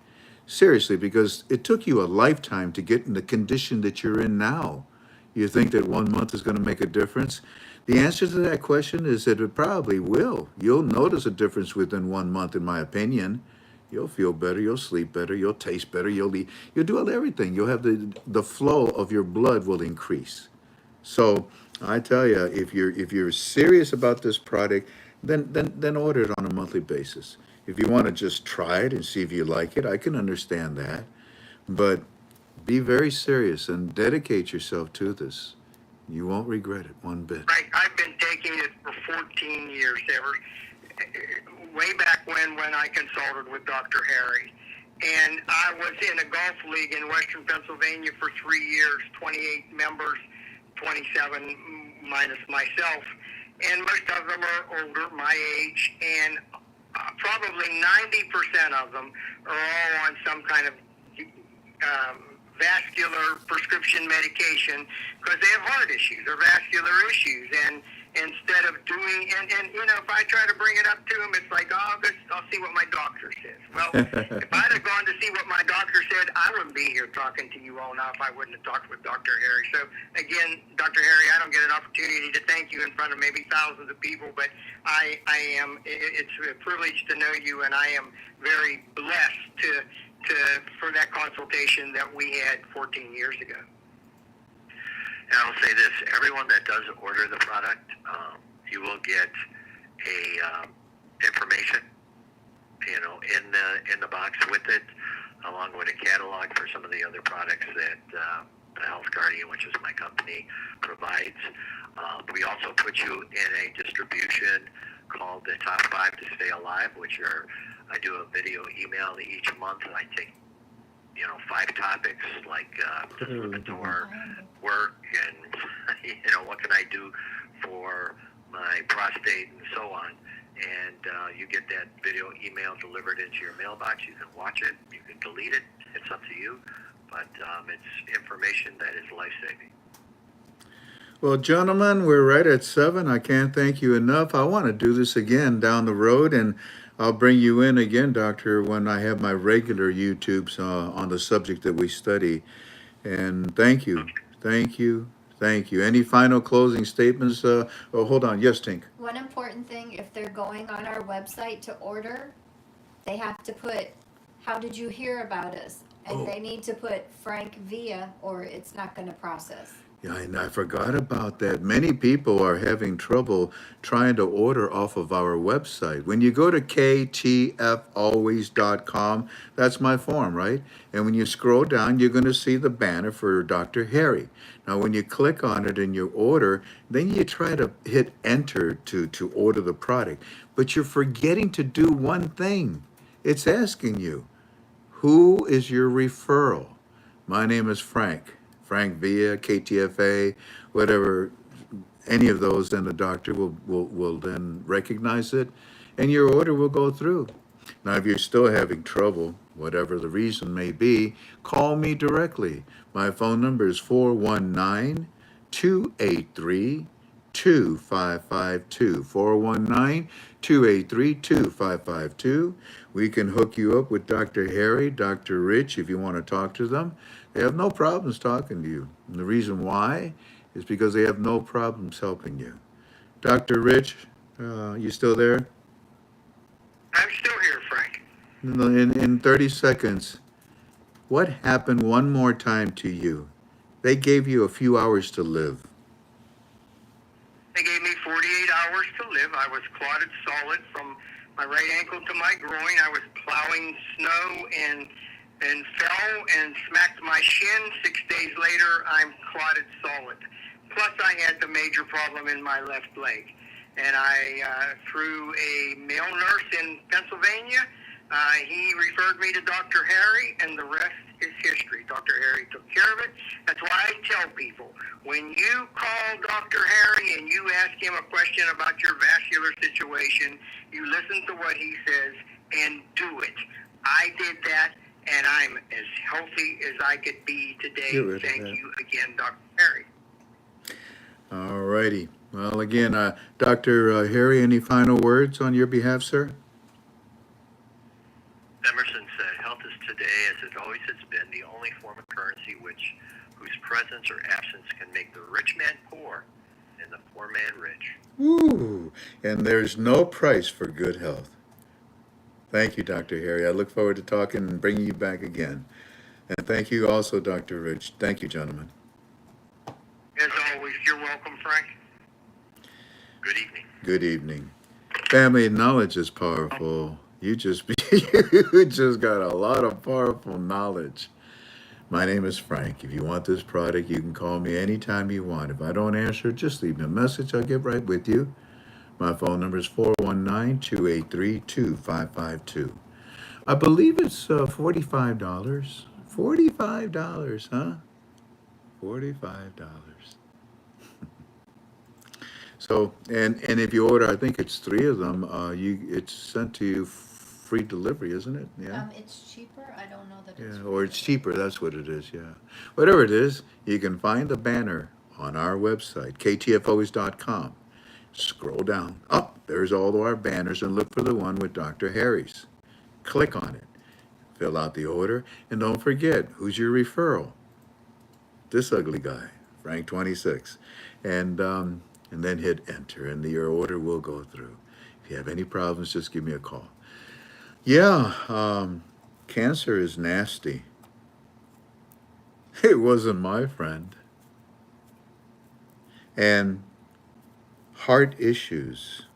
Seriously, because it took you a lifetime to get in the condition that you're in now. You think that 1 month is going to make a difference? The answer to that question is that it probably will. You'll notice a difference within 1 month, in my opinion. You'll feel better, you'll sleep better, you'll taste better, you'll do everything. You'll have the flow of your blood will increase. So I tell you, if you're serious about this product, then order it on a monthly basis. If you want to just try it and see if you like it, I can understand that. But be very serious and dedicate yourself to this. You won't regret it one bit. Right. I've been taking it for 14 years, way back when I consulted with Dr. Harry. And I was in a golf league in Western Pennsylvania for 3 years, 28 members, 27 minus myself. And most of them are older, my age, and probably 90% of them are all on some kind of vascular prescription medication because they have heart issues or vascular issues. And instead of doing, and if I try to bring it up to them, it's like, I'll see what my doctor says. Well, if I'd have gone to see what my doctor said, I wouldn't be here talking to you all now if I wouldn't have talked with Dr. Harry. So again, Dr. Harry, I don't get an opportunity to thank you in front of maybe thousands of people, but it's a privilege to know you, and I am very blessed for that consultation that we had 14 years ago. And I'll say this: everyone that does order the product, you will get a information, in the box with it, along with a catalog for some of the other products that Health Guardian, which is my company, provides. We also put you in a distribution called the Top 5 to Stay Alive, I do a video email each month, and I take 5 topics like discriminatory work and what can I do for my prostate and so on. And you get that video email delivered into your mailbox. You can watch it, you can delete it. It's up to you, but it's information that is life-saving. Well, gentlemen, we're right at 7. I can't thank you enough. I want to do this again down the road, and I'll bring you in again, Doctor, when I have my regular YouTubes on the subject that we study. And thank you. Thank you. Thank you. Any final closing statements? Hold on. Yes, Tink. One important thing, if they're going on our website to order, they have to put, how did you hear about us? And they need to put Frank Via, or it's not going to process. Yeah, and I forgot about that. Many people are having trouble trying to order off of our website. When you go to ktfalways.com, that's my form, right? And when you scroll down, you're going to see the banner for Dr. Harry. Now, when you click on it and you order, then you try to hit enter to order the product. But you're forgetting to do one thing. It's asking you, who is your referral? My name is Frank. Frank Via, KTFA, whatever, any of those, then the doctor will then recognize it, and your order will go through. Now, if you're still having trouble, whatever the reason may be, call me directly. My phone number is 419-283-2552, 419-283-2552. We can hook you up with Dr. Harry, Dr. Rich, if you want to talk to them. They have no problems talking to you. And the reason why is because they have no problems helping you. Dr. Rich, you still there? I'm still here, Frank. In 30 seconds, what happened one more time to you? They gave you a few hours to live. They gave me 48 hours to live. I was clotted solid from my right ankle to my groin. I was plowing snow and fell and smacked my shin. 6 days later, I'm clotted solid. Plus, I had the major problem in my left leg. And through a male nurse in Pennsylvania, he referred me to Dr. Harry, and the rest is history. Dr. Harry took care of it. That's why I tell people, when you call Dr. Harry and you ask him a question about your vascular situation, you listen to what he says and do it. I did that, and I'm as healthy as I could be today. Thank you again, Dr. Harry. All righty. Well, again, Dr. Harry, any final words on your behalf, sir? Emerson said, health is today, as it always has been, the only form of currency whose presence or absence can make the rich man poor and the poor man rich. Ooh, and there's no price for good health. Thank you, Dr. Harry. I look forward to talking and bringing you back again. And thank you also, Dr. Rich. Thank you, gentlemen. As always, you're welcome, Frank. Good evening. Good evening. Family knowledge is powerful. You just got a lot of powerful knowledge. My name is Frank. If you want this product, you can call me anytime you want. If I don't answer, just leave me a message. I'll get right with you. My phone number is 419-283-2552. I believe it's $45. $45, huh? $45. So, and if you order, I think it's 3 of them, it's sent to you free delivery, isn't it? Yeah. It's cheaper. I don't know that it's. Yeah, or it's cheaper. That's what it is. Yeah. Whatever it is, you can find the banner on our website, ktfoes.com. Scroll down. Oh, there's all of our banners, and look for the one with Dr. Harry's. Click on it. Fill out the order, and don't forget, who's your referral? This ugly guy, FRANK26. And then hit enter, and your order will go through. If you have any problems, just give me a call. Yeah, cancer is nasty. It wasn't my friend. And heart issues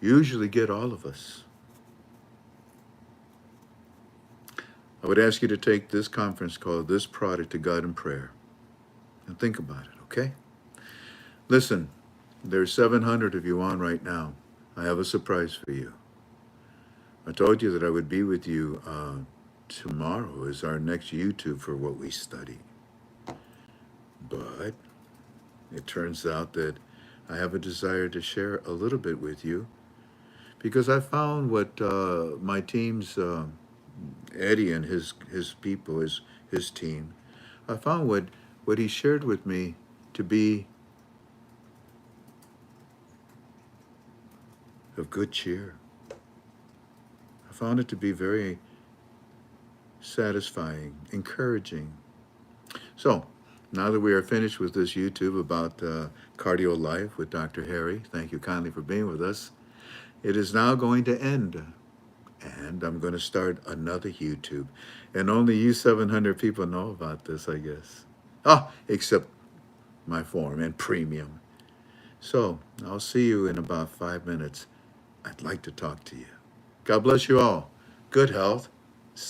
usually get all of us. I would ask you to take this conference call, this product, to God in prayer. And think about it, okay? Listen, there's 700 of you on right now. I have a surprise for you. I told you that I would be with you tomorrow is our next YouTube for what we study. But it turns out that I have a desire to share a little bit with you because I found what my team's, Eddie and his people, his team, I found what he shared with me to be of good cheer. I found it to be very satisfying, encouraging. So, now that we are finished with this YouTube about Cardio Life with Dr. Harry, thank you kindly for being with us. It is now going to end, and I'm going to start another YouTube. And only you 700 people know about this, I guess. Oh, except my form and premium. So, I'll see you in about 5 minutes. I'd like to talk to you. God bless you all. Good health.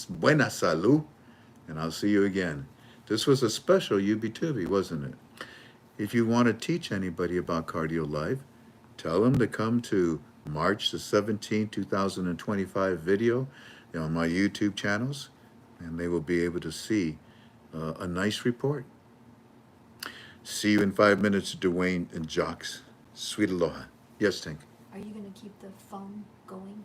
Buena salud. And I'll see you again. This was a special UB2B, wasn't it? If you want to teach anybody about Cardio Life, tell them to come to March the 17th, 2025 video on my YouTube channels, and they will be able to see a nice report. See you in 5 minutes, Dwayne and Jocks. Sweet aloha. Yes, Tink. Are you going to keep the phone going?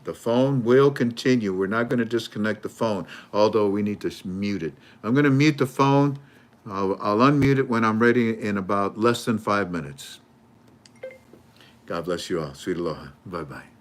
The phone will continue. We're not going to disconnect the phone, although we need to mute it. I'm going to mute the phone. I'll unmute it when I'm ready in about less than 5 minutes. God bless you all. Sweet aloha. Bye-bye.